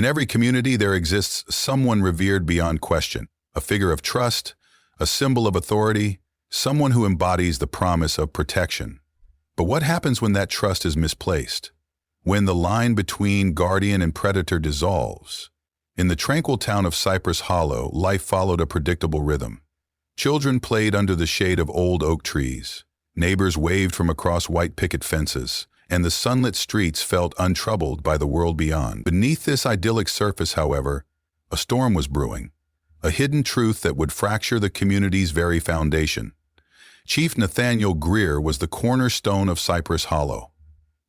In every community, there exists someone revered beyond question, a figure of trust, a symbol of authority, someone who embodies the promise of protection. But what happens when that trust is misplaced? When the line between guardian and predator dissolves? In the tranquil town of Cypress Hollow, life followed a predictable rhythm. Children played under the shade of old oak trees. Neighbors waved from across white picket fences, and the sunlit streets felt untroubled by the world beyond. Beneath this idyllic surface, however, a storm was brewing, a hidden truth that would fracture the community's very foundation. Chief Nathaniel Greer was the cornerstone of Cypress Hollow.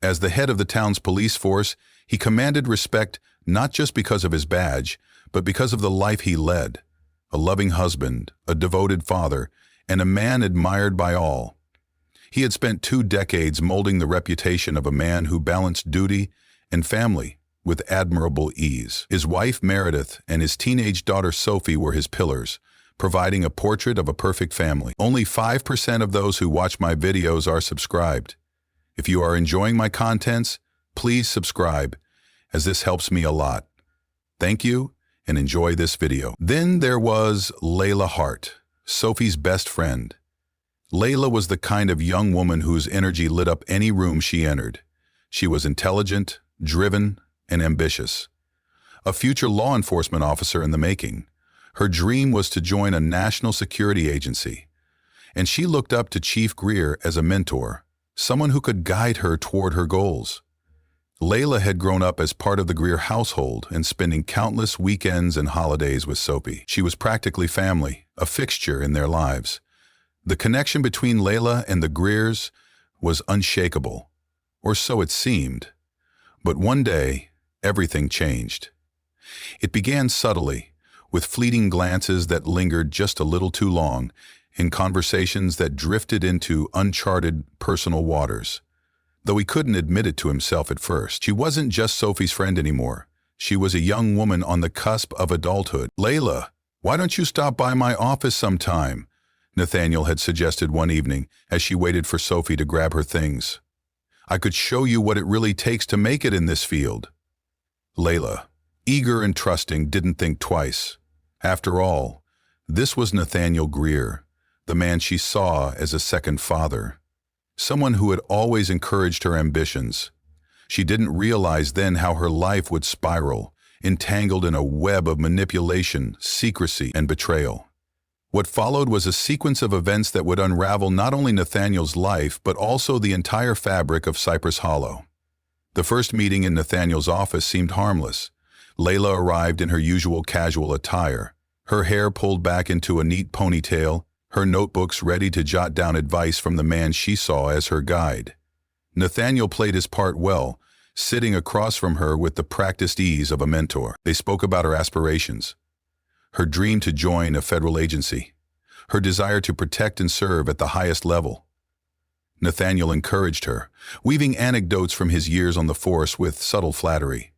As the head of the town's police force, he commanded respect not just because of his badge, but because of the life he led. A loving husband, a devoted father, and a man admired by all. He had spent 2 decades molding the reputation of a man who balanced duty and family with admirable ease. His wife Meredith and his teenage daughter Sophie were his pillars, providing a portrait of a perfect family. Only 5% of those who watch my videos are subscribed. If you are enjoying my contents, please subscribe, as this helps me a lot. Thank you, and enjoy this video. Then there was Layla Hart, Sophie's best friend. Layla was the kind of young woman whose energy lit up any room she entered. She was intelligent, driven, and ambitious. A future law enforcement officer in the making, her dream was to join a national security agency. And she looked up to Chief Greer as a mentor, someone who could guide her toward her goals. Layla had grown up as part of the Greer household and spending countless weekends and holidays with Sophie. She was practically family, a fixture in their lives. The connection between Layla and the Greers was unshakable, or so it seemed. But one day, everything changed. It began subtly, with fleeting glances that lingered just a little too long, in conversations that drifted into uncharted personal waters. Though he couldn't admit it to himself at first, she wasn't just Sophie's friend anymore. She was a young woman on the cusp of adulthood. "Layla, why don't you stop by my office sometime?" Nathaniel had suggested one evening as she waited for Sophie to grab her things. "I could show you what it really takes to make it in this field." Layla, eager and trusting, didn't think twice. After all, this was Nathaniel Greer, the man she saw as a second father. Someone who had always encouraged her ambitions. She didn't realize then how her life would spiral, entangled in a web of manipulation, secrecy, and betrayal. What followed was a sequence of events that would unravel not only Nathaniel's life, but also the entire fabric of Cypress Hollow. The first meeting in Nathaniel's office seemed harmless. Layla arrived in her usual casual attire, her hair pulled back into a neat ponytail, her notebooks ready to jot down advice from the man she saw as her guide. Nathaniel played his part well, sitting across from her with the practiced ease of a mentor. They spoke about her aspirations, her dream to join a federal agency, her desire to protect and serve at the highest level. Nathaniel encouraged her, weaving anecdotes from his years on the force with subtle flattery.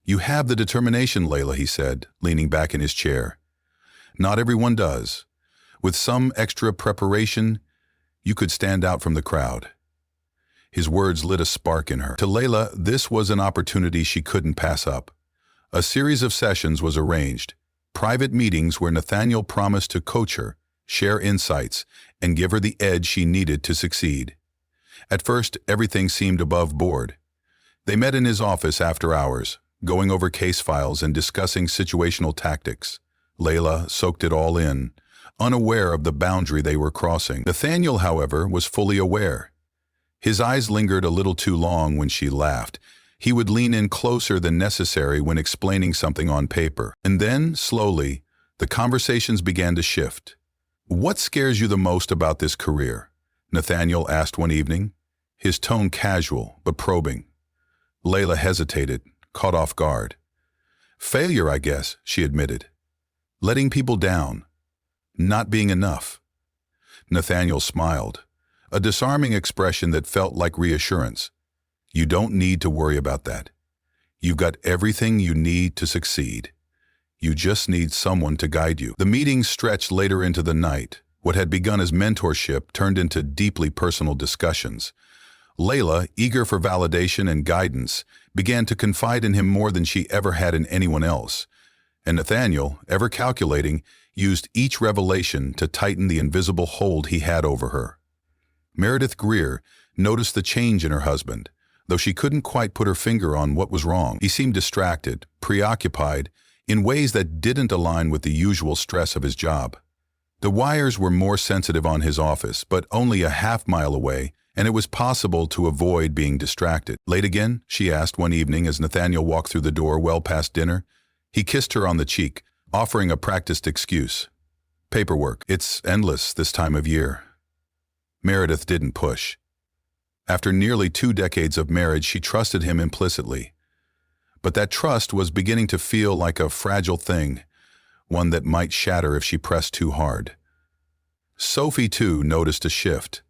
"You have the determination, Layla," he said, leaning back in his chair. "Not everyone does. With some extra preparation, you could stand out from the crowd." His words lit a spark in her. To Layla, this was an opportunity she couldn't pass up. A series of sessions was arranged, private meetings where Nathaniel promised to coach her, share insights, and give her the edge she needed to succeed. At first, everything seemed above board. They met in his office after hours, going over case files and discussing situational tactics. Layla soaked it all in, unaware of the boundary they were crossing. Nathaniel, however, was fully aware. His eyes lingered a little too long when she laughed. He would lean in closer than necessary when explaining something on paper. And then, slowly, the conversations began to shift. "What scares you the most about this career?" Nathaniel asked one evening, his tone casual but probing. Layla hesitated, caught off guard. "Failure, I guess," she admitted. "Letting people down. Not being enough." Nathaniel smiled, a disarming expression that felt like reassurance. "You don't need to worry about that. You've got everything you need to succeed. You just need someone to guide you." The meeting stretched later into the night. What had begun as mentorship turned into deeply personal discussions. Layla, eager for validation and guidance, began to confide in him more than she ever had in anyone else. And Nathaniel, ever calculating, used each revelation to tighten the invisible hold he had over her. Meredith Greer noticed the change in her husband, though she couldn't quite put her finger on what was wrong. He seemed distracted, preoccupied, in ways that didn't align with the usual stress of his job. The wires were more sensitive on his office, but only a half-mile away, and it was possible to avoid being distracted. "Late again?" she asked one evening as Nathaniel walked through the door well past dinner. He kissed her on the cheek, offering a practiced excuse. "Paperwork. It's endless this time of year." Meredith didn't push. After nearly 2 decades of marriage, she trusted him implicitly. But that trust was beginning to feel like a fragile thing, one that might shatter if she pressed too hard. Sophie, too, noticed a shift.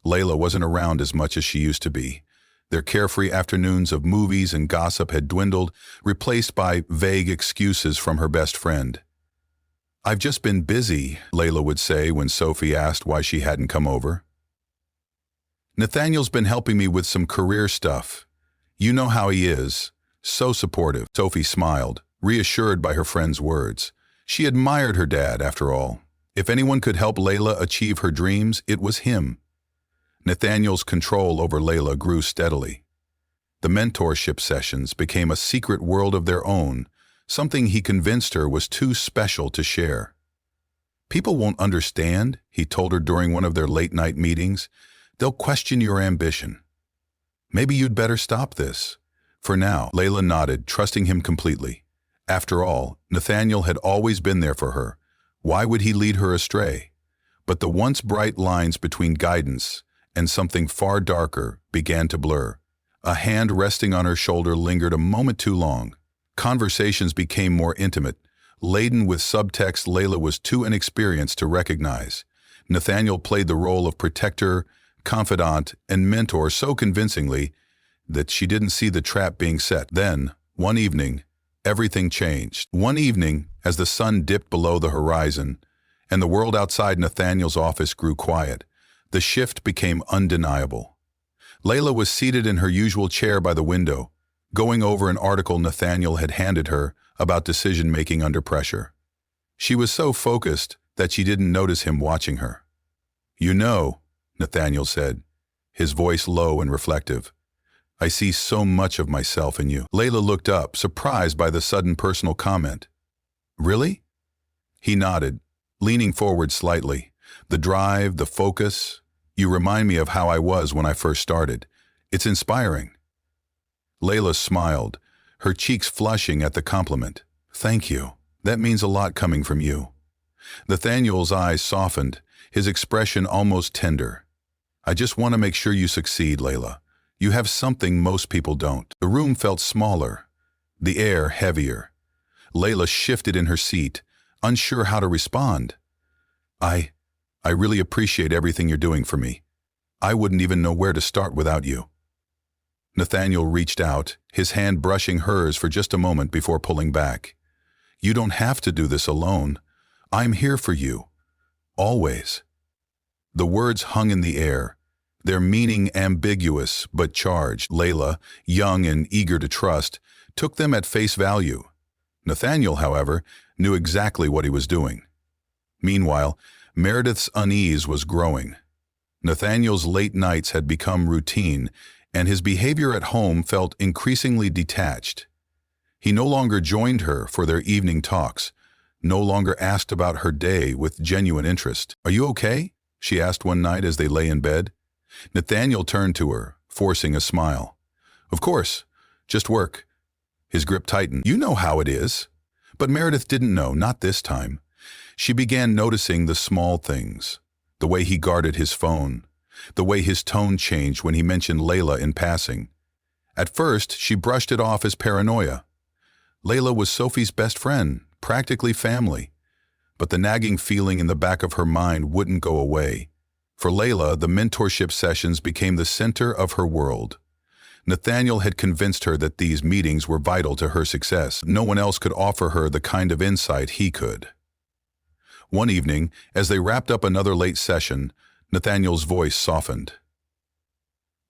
Layla wasn't around as much as she used to be. Their carefree afternoons of movies and gossip had dwindled, replaced by vague excuses from her best friend. "I've just been busy," Layla would say when Sophie asked why she hadn't come over. "Nathaniel's been helping me with some career stuff. You know how he is. So supportive." Sophie smiled, reassured by her friend's words. She admired her dad, after all. If anyone could help Layla achieve her dreams, it was him. Nathaniel's control over Layla grew steadily. The mentorship sessions became a secret world of their own, something he convinced her was too special to share. "People won't understand," he told her during one of their late-night meetings. "They'll question your ambition. Maybe you'd better stop this." For now, Layla nodded, trusting him completely. After all, Nathaniel had always been there for her. Why would he lead her astray? But the once bright lines between guidance and something far darker began to blur. A hand resting on her shoulder lingered a moment too long. Conversations became more intimate, laden with subtext Layla was too inexperienced to recognize. Nathaniel played the role of protector, confidant, and mentor so convincingly that she didn't see the trap being set. Then, one evening, everything changed. One evening, as the sun dipped below the horizon, and the world outside Nathaniel's office grew quiet, the shift became undeniable. Layla was seated in her usual chair by the window, going over an article Nathaniel had handed her about decision-making under pressure. She was so focused that she didn't notice him watching her. "You know," Nathaniel said, his voice low and reflective, "I see so much of myself in you." Layla looked up, surprised by the sudden personal comment. "Really?" He nodded, leaning forward slightly. "The drive, the focus, you remind me of how I was when I first started. It's inspiring." Layla smiled, her cheeks flushing at the compliment. "Thank you. That means a lot coming from you." Nathaniel's eyes softened, his expression almost tender. "I just want to make sure you succeed, Layla. You have something most people don't." The room felt smaller, the air heavier. Layla shifted in her seat, unsure how to respond. I really appreciate everything you're doing for me. I wouldn't even know where to start without you." Nathaniel reached out, his hand brushing hers for just a moment before pulling back. "You don't have to do this alone. I'm here for you. Always." The words hung in the air, their meaning ambiguous but charged. Layla, young and eager to trust, took them at face value. Nathaniel, however, knew exactly what he was doing. Meanwhile, Meredith's unease was growing. Nathaniel's late nights had become routine, and his behavior at home felt increasingly detached. He no longer joined her for their evening talks, no longer asked about her day with genuine interest. "Are you okay?" she asked one night as they lay in bed. Nathaniel turned to her, forcing a smile. "Of course, just work." His grip tightened. "You know how it is." But Meredith didn't know, not this time. She began noticing the small things, the way he guarded his phone, the way his tone changed when he mentioned Layla in passing. At first, she brushed it off as paranoia. Layla was Sophie's best friend, practically family. But the nagging feeling in the back of her mind wouldn't go away. For Layla, the mentorship sessions became the center of her world. Nathaniel had convinced her that these meetings were vital to her success. No one else could offer her the kind of insight he could. One evening, as they wrapped up another late session, Nathaniel's voice softened.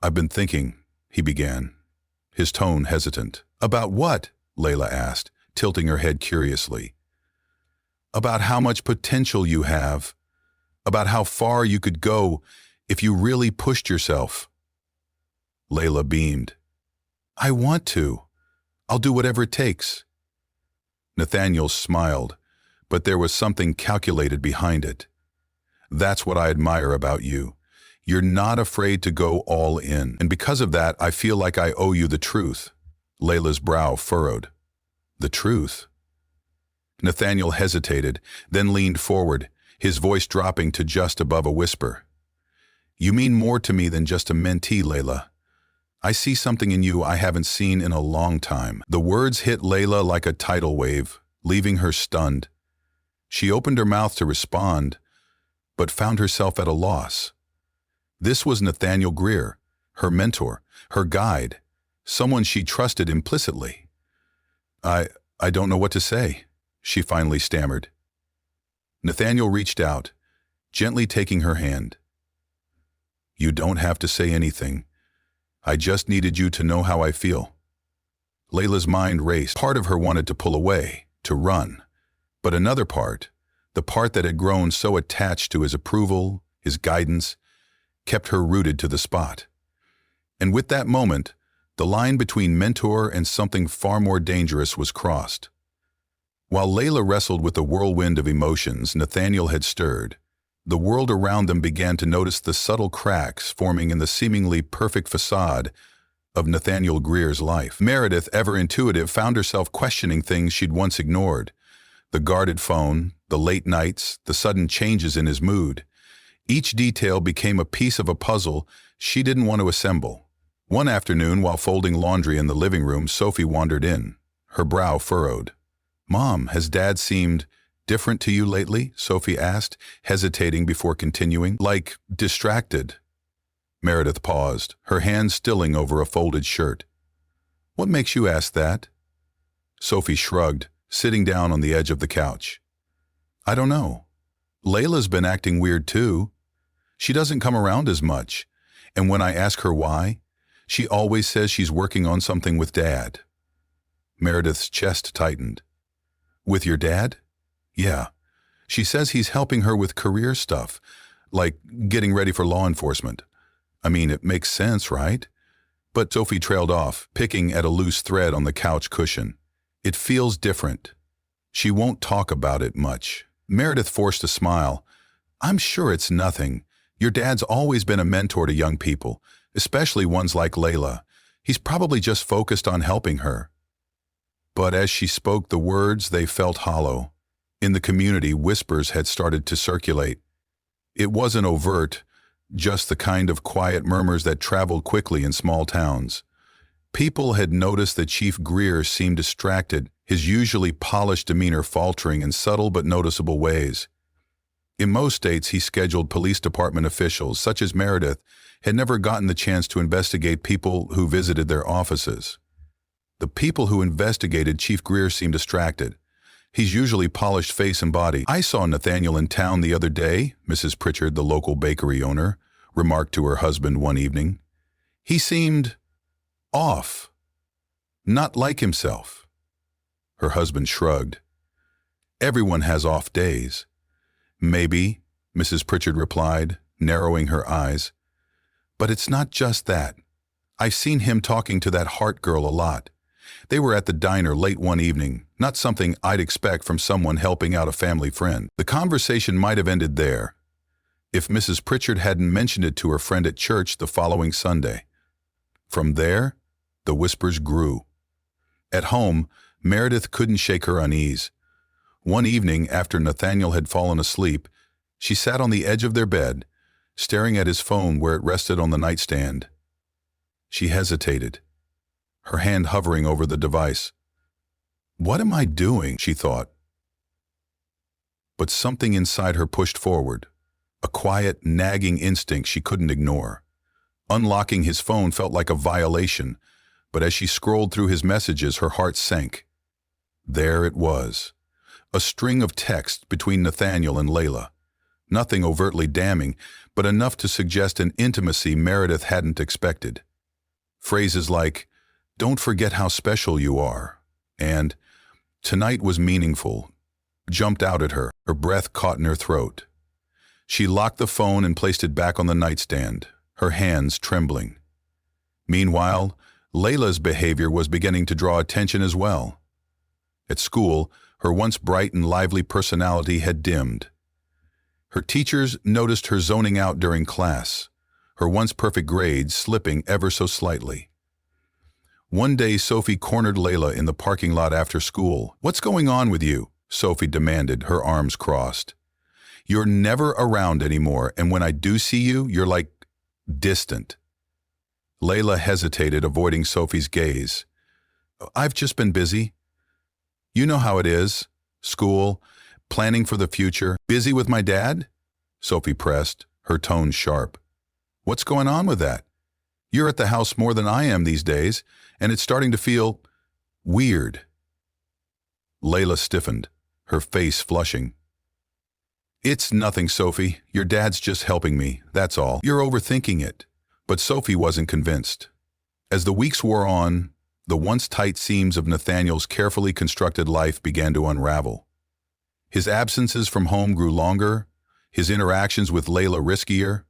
"I've been thinking," he began, his tone hesitant. "About what?" Layla asked, tilting her head curiously. "About how much potential you have. About how far you could go if you really pushed yourself." Layla beamed. "I want to. I'll do whatever it takes." Nathaniel smiled, but there was something calculated behind it. "That's what I admire about you. You're not afraid to go all in, and because of that, I feel like I owe you the truth." Layla's brow furrowed. "The truth?" Nathaniel hesitated, then leaned forward, his voice dropping to just above a whisper. "You mean more to me than just a mentee, Layla. I see something in you I haven't seen in a long time." The words hit Layla like a tidal wave, leaving her stunned. She opened her mouth to respond, but found herself at a loss. This was Nathaniel Greer, her mentor, her guide, someone she trusted implicitly. I don't know what to say," she finally stammered. Nathaniel reached out, gently taking her hand. "You don't have to say anything. I just needed you to know how I feel." Layla's mind raced. Part of her wanted to pull away, to run. But another part, the part that had grown so attached to his approval, his guidance, kept her rooted to the spot. And with that moment, the line between mentor and something far more dangerous was crossed. While Layla wrestled with the whirlwind of emotions Nathaniel had stirred, the world around them began to notice the subtle cracks forming in the seemingly perfect facade of Nathaniel Greer's life. Meredith, ever intuitive, found herself questioning things she'd once ignored. The guarded phone, the late nights, the sudden changes in his mood. Each detail became a piece of a puzzle she didn't want to assemble. One afternoon, while folding laundry in the living room, Sophie wandered in, her brow furrowed. "Mom, has Dad seemed different to you lately?" Sophie asked, hesitating before continuing. "Like distracted." Meredith paused, her hand stilling over a folded shirt. "What makes you ask that?" Sophie shrugged, sitting down on the edge of the couch. "I don't know. Layla's been acting weird too. She doesn't come around as much, and when I ask her why, she always says she's working on something with Dad." Meredith's chest tightened. "With your dad?" "Yeah. She says he's helping her with career stuff, like getting ready for law enforcement. I mean, it makes sense, right?" But Sophie trailed off, picking at a loose thread on the couch cushion. "It feels different. She won't talk about it much." Meredith forced a smile. "I'm sure it's nothing. Your dad's always been a mentor to young people, especially ones like Layla. He's probably just focused on helping her." But as she spoke the words, they felt hollow. In the community, whispers had started to circulate. It wasn't overt, just the kind of quiet murmurs that traveled quickly in small towns. People had noticed that Chief Greer seemed distracted, his usually polished demeanor faltering in subtle but noticeable ways. In most states, he scheduled police department officials, such as Meredith, had never gotten the chance to investigate people who visited their offices. The people who investigated Chief Greer seemed distracted. He's usually polished face and body. "I saw Nathaniel in town the other day," Mrs. Pritchard, the local bakery owner, remarked to her husband one evening. "He seemed off, not like himself." Her husband shrugged. "Everyone has off days." "Maybe," Mrs. Pritchard replied, narrowing her eyes. "But it's not just that. I've seen him talking to that Hart girl a lot. They were at the diner late one evening, not something I'd expect from someone helping out a family friend." The conversation might have ended there, if Mrs. Pritchard hadn't mentioned it to her friend at church the following Sunday. From there, the whispers grew. At home, Meredith couldn't shake her unease. One evening, after Nathaniel had fallen asleep, she sat on the edge of their bed, staring at his phone where it rested on the nightstand. She hesitated, her hand hovering over the device. "What am I doing?" she thought. But something inside her pushed forward, a quiet, nagging instinct she couldn't ignore. Unlocking his phone felt like a violation, but as she scrolled through his messages, her heart sank. There it was, a string of texts between Nathaniel and Layla. Nothing overtly damning, but enough to suggest an intimacy Meredith hadn't expected. Phrases like, "Don't forget how special you are," and "Tonight was meaningful," jumped out at her, her breath caught in her throat. She locked the phone and placed it back on the nightstand, her hands trembling. Meanwhile, Layla's behavior was beginning to draw attention as well. At school, her once bright and lively personality had dimmed. Her teachers noticed her zoning out during class, her once perfect grades slipping ever so slightly. One day, Sophie cornered Layla in the parking lot after school. "What's going on with you?" Sophie demanded, her arms crossed. "You're never around anymore, and when I do see you, you're like distant." Layla hesitated, avoiding Sophie's gaze. "I've just been busy. You know how it is. School, planning for the future. Busy with my dad?" Sophie pressed, her tone sharp. "What's going on with that? You're at the house more than I am these days, and it's starting to feel weird." Layla stiffened, her face flushing. "It's nothing, Sophie. Your dad's just helping me, that's all. You're overthinking it." But Sophie wasn't convinced. As the weeks wore on, the once tight seams of Nathaniel's carefully constructed life began to unravel. His absences from home grew longer, his interactions with Layla riskier.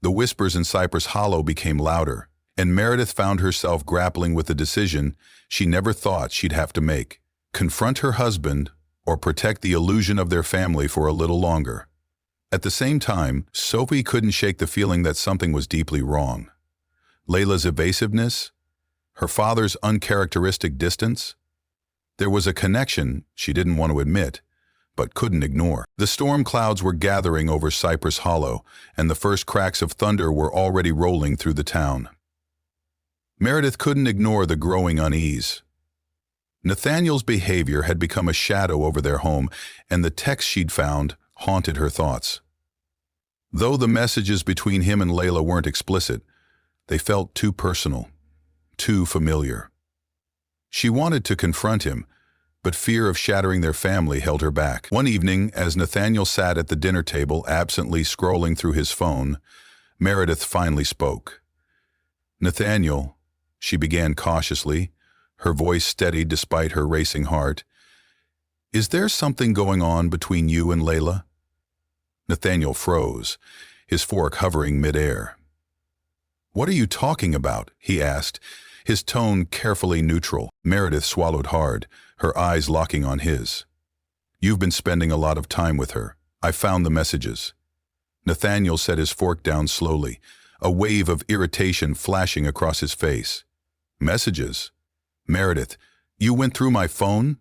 The whispers in Cypress Hollow became louder, and Meredith found herself grappling with a decision she never thought she'd have to make: confront her husband or protect the illusion of their family for a little longer. At the same time, Sophie couldn't shake the feeling that something was deeply wrong. Layla's evasiveness, her father's uncharacteristic distance. There was a connection she didn't want to admit, but couldn't ignore. The storm clouds were gathering over Cypress Hollow, and the first cracks of thunder were already rolling through the town. Meredith couldn't ignore the growing unease. Nathaniel's behavior had become a shadow over their home, and the text she'd found haunted her thoughts. Though the messages between him and Layla weren't explicit, they felt too personal, too familiar. She wanted to confront him, but fear of shattering their family held her back. One evening, as Nathaniel sat at the dinner table absently scrolling through his phone, Meredith finally spoke. "Nathaniel," she began cautiously, her voice steady despite her racing heart, "is there something going on between you and Layla?" Nathaniel froze, his fork hovering midair. "What are you talking about?" he asked, his tone carefully neutral. Meredith swallowed hard, her eyes locking on his. "You've been spending a lot of time with her. I found the messages." Nathaniel set his fork down slowly, a wave of irritation flashing across his face. "Messages? Meredith, you went through my phone?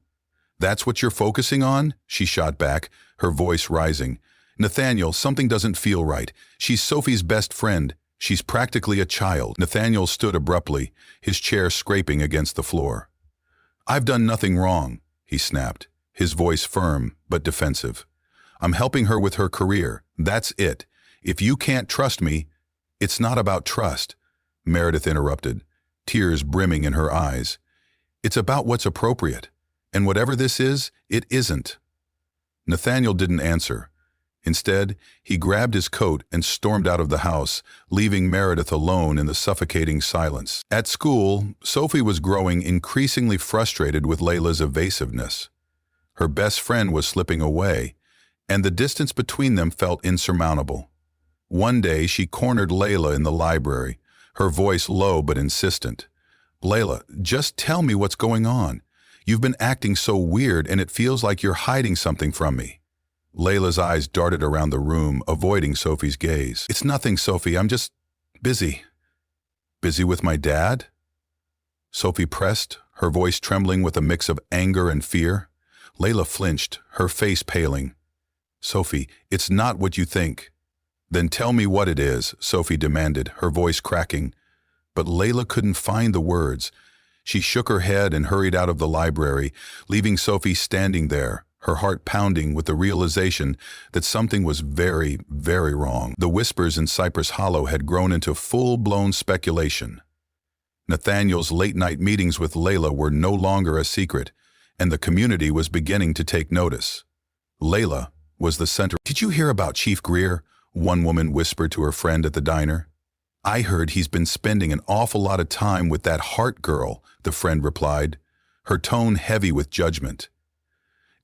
That's what you're focusing on?" she shot back, her voice rising. "Nathaniel, something doesn't feel right. She's Sophie's best friend. She's practically a child." Nathaniel stood abruptly, his chair scraping against the floor. "I've done nothing wrong," he snapped, his voice firm but defensive. "I'm helping her with her career. That's it. If you can't trust me—" "It's not about trust," Meredith interrupted, tears brimming in her eyes. "It's about what's appropriate. And whatever this is, it isn't." Nathaniel didn't answer. Instead, he grabbed his coat and stormed out of the house, leaving Meredith alone in the suffocating silence. At school, Sophie was growing increasingly frustrated with Layla's evasiveness. Her best friend was slipping away, and the distance between them felt insurmountable. One day, she cornered Layla in the library, her voice low but insistent. "Layla, just tell me what's going on. You've been acting so weird, and it feels like you're hiding something from me." Layla's eyes darted around the room, avoiding Sophie's gaze. "It's nothing, Sophie. I'm just busy." "Busy with my dad?" Sophie pressed, her voice trembling with a mix of anger and fear. Layla flinched, her face paling. "Sophie, it's not what you think." "Then tell me what it is," Sophie demanded, her voice cracking. But Layla couldn't find the words. She shook her head and hurried out of the library, leaving Sophie standing there, her heart pounding with the realization that something was very, very wrong. The whispers in Cypress Hollow had grown into full-blown speculation. Nathaniel's late-night meetings with Layla were no longer a secret, and the community was beginning to take notice. Layla was the center. "Did you hear about Chief Greer?" one woman whispered to her friend at the diner. "I heard he's been spending an awful lot of time with that Hart girl," the friend replied, her tone heavy with judgment.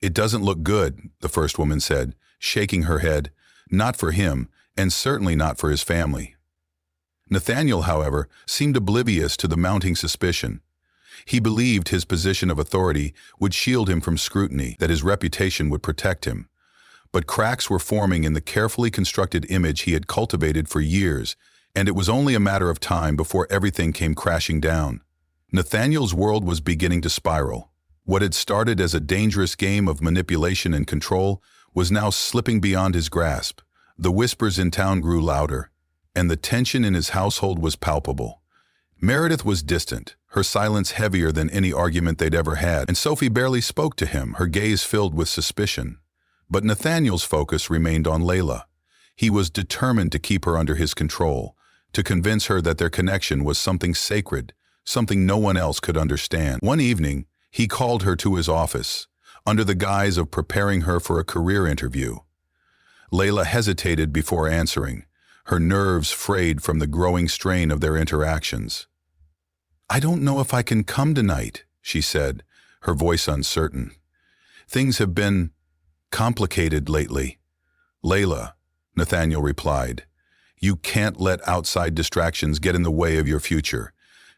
"It doesn't look good," the first woman said, shaking her head. "Not for him, and certainly not for his family." Nathaniel, however, seemed oblivious to the mounting suspicion. He believed his position of authority would shield him from scrutiny, that his reputation would protect him. But cracks were forming in the carefully constructed image he had cultivated for years, and it was only a matter of time before everything came crashing down. Nathaniel's world was beginning to spiral. What had started as a dangerous game of manipulation and control was now slipping beyond his grasp. The whispers in town grew louder, and the tension in his household was palpable. Meredith was distant, her silence heavier than any argument they'd ever had, and Sophie barely spoke to him, her gaze filled with suspicion. But Nathaniel's focus remained on Layla. He was determined to keep her under his control, to convince her that their connection was something sacred, something no one else could understand. One evening, he called her to his office, under the guise of preparing her for a career interview. Layla hesitated before answering, her nerves frayed from the growing strain of their interactions. "I don't know if I can come tonight," she said, her voice uncertain. "Things have been complicated lately." "Layla," Nathaniel replied, "you can't let outside distractions get in the way of your future.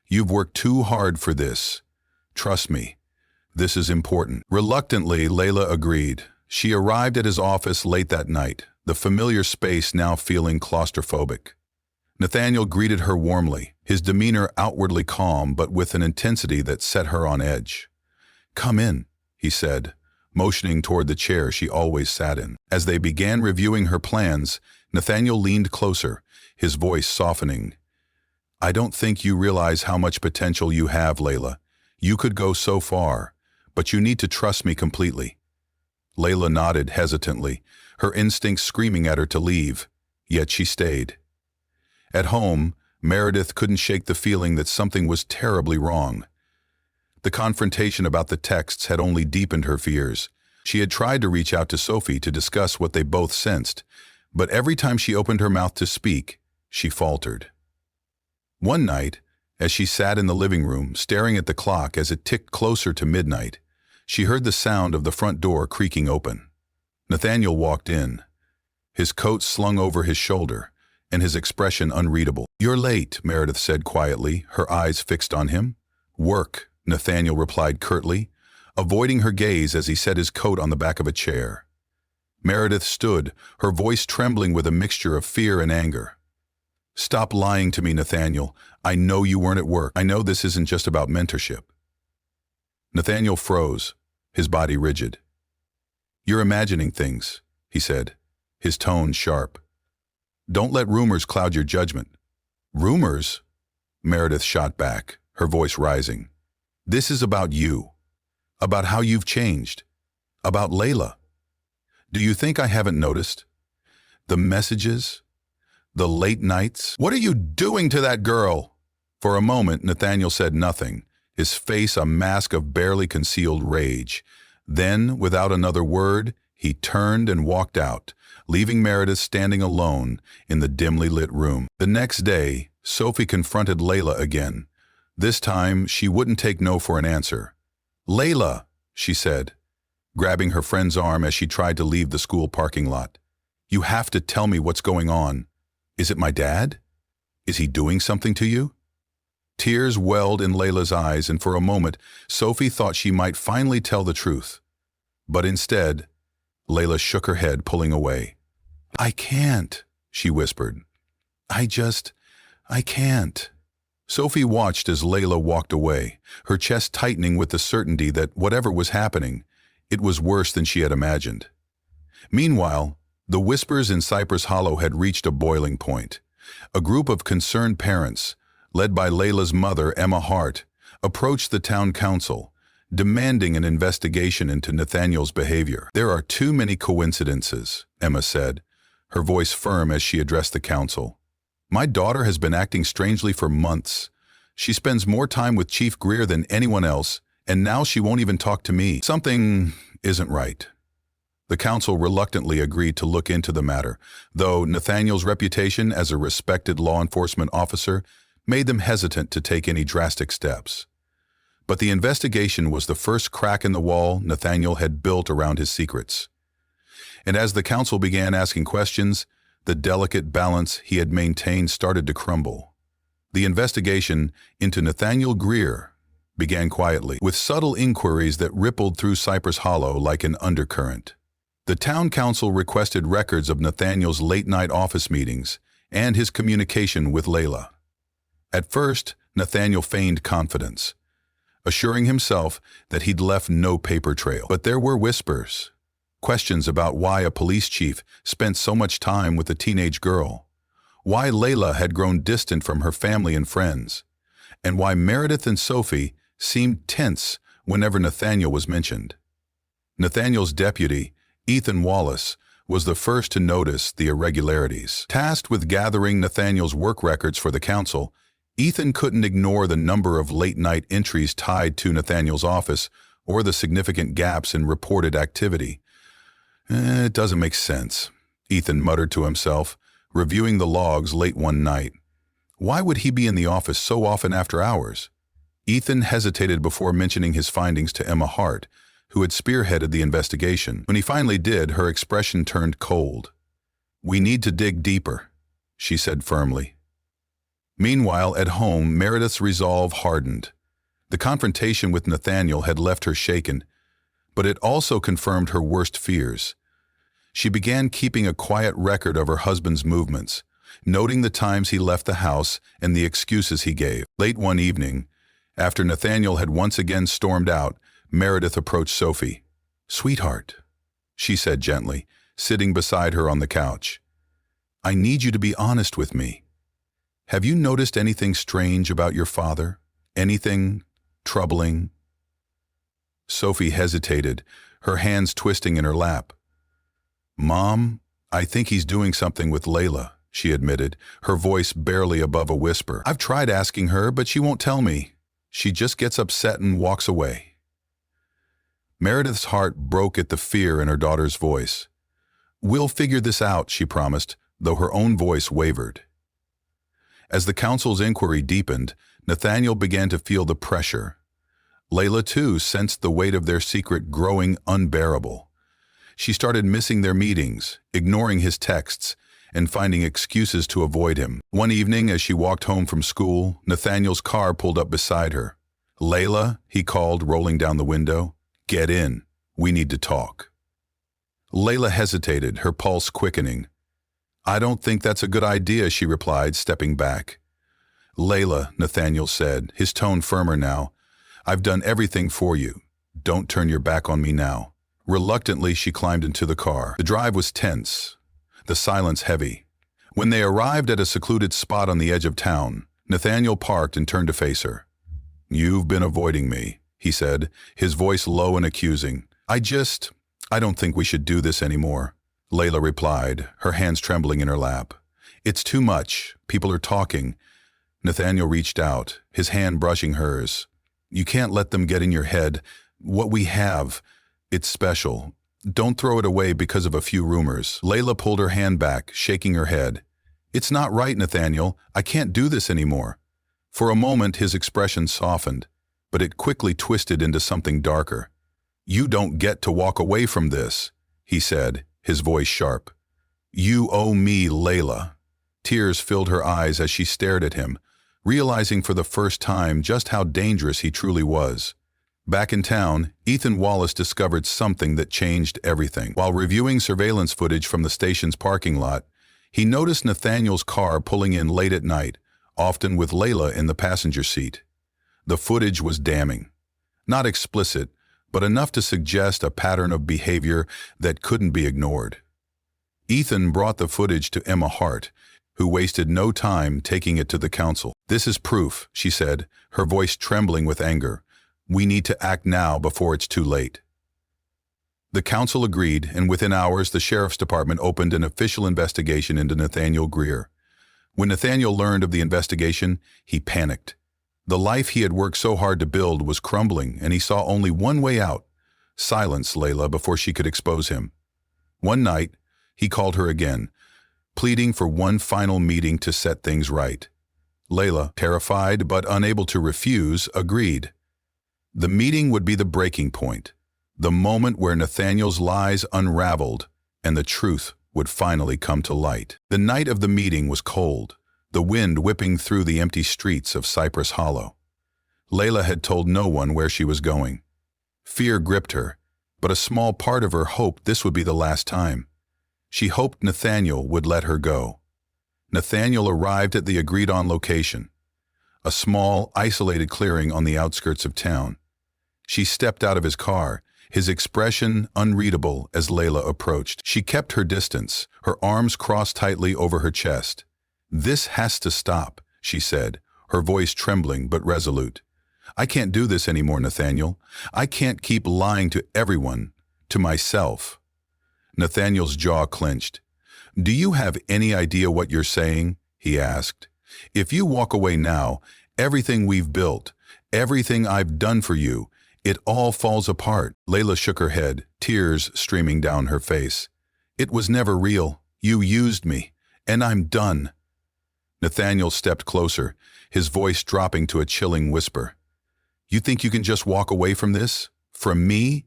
You've worked too hard for this. Trust me, this is important." Reluctantly, Layla agreed. She arrived at his office late that night, the familiar space now feeling claustrophobic. Nathaniel greeted her warmly, his demeanor outwardly calm but with an intensity that set her on edge. "Come in," he said, motioning toward the chair she always sat in. As they began reviewing her plans, Nathaniel leaned closer, his voice softening. "I don't think you realize how much potential you have, Layla. You could go so far, but you need to trust me completely." Layla nodded hesitantly, her instincts screaming at her to leave, yet she stayed. At home, Meredith couldn't shake the feeling that something was terribly wrong. The confrontation about the texts had only deepened her fears. She had tried to reach out to Sophie to discuss what they both sensed, but every time she opened her mouth to speak, she faltered. One night, as she sat in the living room, staring at the clock as it ticked closer to midnight, she heard the sound of the front door creaking open. Nathaniel walked in, his coat slung over his shoulder, and his expression unreadable. "You're late," Meredith said quietly, her eyes fixed on him. "Work," Nathaniel replied curtly, avoiding her gaze as he set his coat on the back of a chair. Meredith stood, her voice trembling with a mixture of fear and anger. "Stop lying to me, Nathaniel. I know you weren't at work. I know this isn't just about mentorship." Nathaniel froze, his body rigid. "You're imagining things," he said, his tone sharp. "Don't let rumors cloud your judgment." "Rumors?" Meredith shot back, her voice rising. "This is about you, about how you've changed, about Layla. Do you think I haven't noticed? The messages, the late nights. What are you doing to that girl?" For a moment, Nathaniel said nothing, his face a mask of barely concealed rage. Then, without another word, he turned and walked out, leaving Meredith standing alone in the dimly lit room. The next day, Sophie confronted Layla again. This time, she wouldn't take no for an answer. "Layla," she said, grabbing her friend's arm as she tried to leave the school parking lot. "You have to tell me what's going on. Is it my dad? Is he doing something to you?" Tears welled in Layla's eyes, and for a moment, Sophie thought she might finally tell the truth. But instead, Layla shook her head, pulling away. "I can't," she whispered. I can't." Sophie watched as Layla walked away, her chest tightening with the certainty that whatever was happening, it was worse than she had imagined. Meanwhile, the whispers in Cypress Hollow had reached a boiling point. A group of concerned parents, led by Layla's mother, Emma Hart, approached the town council, demanding an investigation into Nathaniel's behavior. "There are too many coincidences," Emma said, her voice firm as she addressed the council. "My daughter has been acting strangely for months. She spends more time with Chief Greer than anyone else, and now she won't even talk to me. Something isn't right." The council reluctantly agreed to look into the matter, though Nathaniel's reputation as a respected law enforcement officer made them hesitant to take any drastic steps. But the investigation was the first crack in the wall Nathaniel had built around his secrets. And as the council began asking questions, the delicate balance he had maintained started to crumble. The investigation into Nathaniel Greer began quietly, with subtle inquiries that rippled through Cypress Hollow like an undercurrent. The town council requested records of Nathaniel's late-night office meetings and his communication with Layla. At first, Nathaniel feigned confidence, assuring himself that he'd left no paper trail. But there were whispers, questions about why a police chief spent so much time with a teenage girl, why Layla had grown distant from her family and friends, and why Meredith and Sophie seemed tense whenever Nathaniel was mentioned. Nathaniel's deputy, Ethan Wallace, was the first to notice the irregularities. Tasked with gathering Nathaniel's work records for the council, Ethan couldn't ignore the number of late-night entries tied to Nathaniel's office or the significant gaps in reported activity. It doesn't make sense, Ethan muttered to himself, reviewing the logs late one night. Why would he be in the office so often after hours? Ethan hesitated before mentioning his findings to Emma Hart, who had spearheaded the investigation. When he finally did, her expression turned cold. "We need to dig deeper," she said firmly. Meanwhile, at home, Meredith's resolve hardened. The confrontation with Nathaniel had left her shaken, but it also confirmed her worst fears. She began keeping a quiet record of her husband's movements, noting the times he left the house and the excuses he gave. Late one evening, after Nathaniel had once again stormed out, Meredith approached Sophie. "Sweetheart," she said gently, sitting beside her on the couch. "I need you to be honest with me. Have you noticed anything strange about your father? Anything troubling?" Sophie hesitated, her hands twisting in her lap. "Mom, I think he's doing something with Layla," she admitted, her voice barely above a whisper. "I've tried asking her, but she won't tell me. She just gets upset and walks away." Meredith's heart broke at the fear in her daughter's voice. "We'll figure this out," she promised, though her own voice wavered. As the council's inquiry deepened, Nathaniel began to feel the pressure. Layla, too, sensed the weight of their secret growing unbearable. She started missing their meetings, ignoring his texts, and finding excuses to avoid him. One evening, as she walked home from school, Nathaniel's car pulled up beside her. "Layla," he called, rolling down the window. "Get in. We need to talk." Layla hesitated, her pulse quickening. "I don't think that's a good idea," she replied, stepping back. "Layla," Nathaniel said, his tone firmer now, "I've done everything for you. Don't turn your back on me now." Reluctantly, she climbed into the car. The drive was tense, the silence heavy. When they arrived at a secluded spot on the edge of town, Nathaniel parked and turned to face her. "You've been avoiding me," he said, his voice low and accusing. I don't think we should do this anymore," Layla replied, her hands trembling in her lap. "It's too much. People are talking." Nathaniel reached out, his hand brushing hers. "You can't let them get in your head. What we have, it's special. Don't throw it away because of a few rumors." Layla pulled her hand back, shaking her head. "It's not right, Nathaniel. I can't do this anymore." For a moment, his expression softened, but it quickly twisted into something darker. "You don't get to walk away from this," he said, his voice sharp. "You owe me, Layla." Tears filled her eyes as she stared at him, realizing for the first time just how dangerous he truly was. Back in town, Ethan Wallace discovered something that changed everything. While reviewing surveillance footage from the station's parking lot, he noticed Nathaniel's car pulling in late at night, often with Layla in the passenger seat. The footage was damning. Not explicit, but enough to suggest a pattern of behavior that couldn't be ignored. Ethan brought the footage to Emma Hart, who wasted no time taking it to the council. "This is proof," she said, her voice trembling with anger. "We need to act now before it's too late." The council agreed, and within hours the sheriff's department opened an official investigation into Nathaniel Greer. When Nathaniel learned of the investigation, he panicked. The life he had worked so hard to build was crumbling, and he saw only one way out: silence Layla before she could expose him. One night, he called her again, pleading for one final meeting to set things right. Layla, terrified but unable to refuse, agreed. The meeting would be the breaking point, the moment where Nathaniel's lies unraveled and the truth would finally come to light. The night of the meeting was cold, the wind whipping through the empty streets of Cypress Hollow. Layla had told no one where she was going. Fear gripped her, but a small part of her hoped this would be the last time. She hoped Nathaniel would let her go. Nathaniel arrived at the agreed-on location, a small, isolated clearing on the outskirts of town. She stepped out of his car, his expression unreadable as Layla approached. She kept her distance, her arms crossed tightly over her chest. "This has to stop," she said, her voice trembling but resolute. "I can't do this anymore, Nathaniel. I can't keep lying to everyone, to myself." Nathaniel's jaw clenched. "Do you have any idea what you're saying?" he asked. "If you walk away now, everything we've built, everything I've done for you, it all falls apart." Layla shook her head, tears streaming down her face. "It was never real. You used me, and I'm done." Nathaniel stepped closer, his voice dropping to a chilling whisper. "You think you can just walk away from this? From me?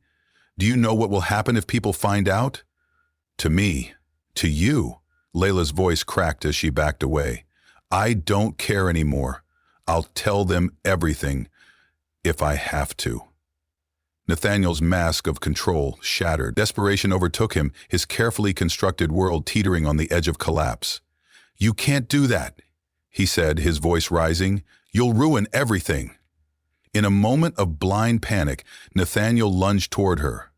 Do you know what will happen if people find out?" "To me. To you." Layla's voice cracked as she backed away. "I don't care anymore. I'll tell them everything, if I have to." Nathaniel's mask of control shattered. Desperation overtook him, his carefully constructed world teetering on the edge of collapse. "You can't do that," he said, his voice rising. "You'll ruin everything." In a moment of blind panic, Nathaniel lunged toward her.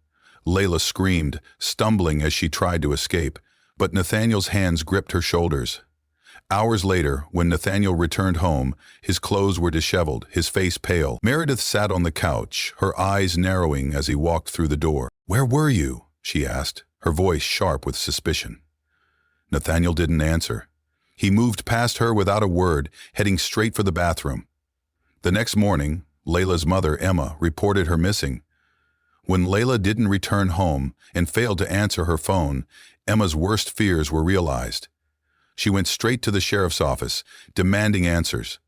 Layla screamed, stumbling as she tried to escape, but Nathaniel's hands gripped her shoulders. Hours later, when Nathaniel returned home, his clothes were disheveled, his face pale. Meredith sat on the couch, her eyes narrowing as he walked through the door. "Where were you?" she asked, her voice sharp with suspicion. Nathaniel didn't answer. He moved past her without a word, heading straight for the bathroom. The next morning, Layla's mother, Emma, reported her missing. When Layla didn't return home and failed to answer her phone, Emma's worst fears were realized. She went straight to the sheriff's office, demanding answers.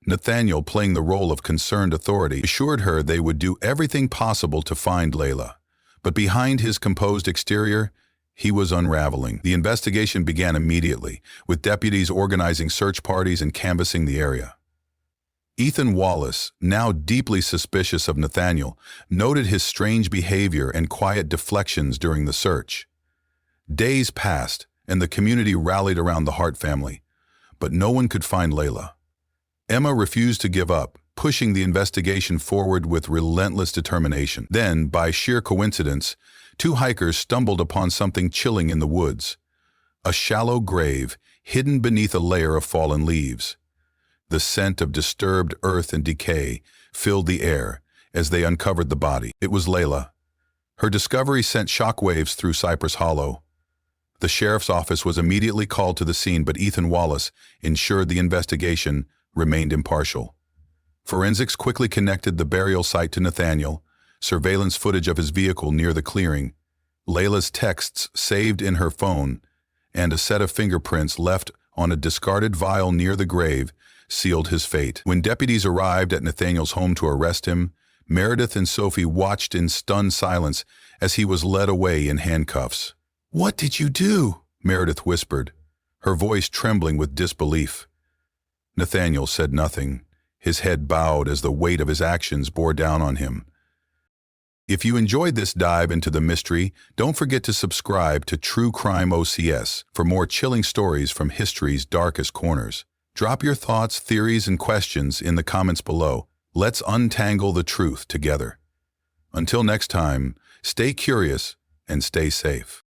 Nathaniel, playing the role of concerned authority, assured her they would do everything possible to find Layla. But behind his composed exterior, he was unraveling. The investigation began immediately, with deputies organizing search parties and canvassing the area. Ethan Wallace, now deeply suspicious of Nathaniel, noted his strange behavior and quiet deflections during the search. Days passed, and the community rallied around the Hart family, but no one could find Layla. Emma refused to give up, pushing the investigation forward with relentless determination. Then, by sheer coincidence, two hikers stumbled upon something chilling in the woods. A shallow grave, hidden beneath a layer of fallen leaves. The scent of disturbed earth and decay filled the air as they uncovered the body. It was Layla. Her discovery sent shockwaves through Cypress Hollow. The sheriff's office was immediately called to the scene, but Ethan Wallace ensured the investigation remained impartial. Forensics quickly connected the burial site to Nathaniel, surveillance footage of his vehicle near the clearing, Layla's texts saved in her phone, and a set of fingerprints left on a discarded vial near the grave sealed his fate. When deputies arrived at Nathaniel's home to arrest him, Meredith and Sophie watched in stunned silence as he was led away in handcuffs. "What did you do?" Meredith whispered, her voice trembling with disbelief. Nathaniel said nothing, his head bowed as the weight of his actions bore down on him. If you enjoyed this dive into the mystery, don't forget to subscribe to True Crime OCS for more chilling stories from history's darkest corners. Drop your thoughts, theories, and questions in the comments below. Let's untangle the truth together. Until next time, stay curious and stay safe.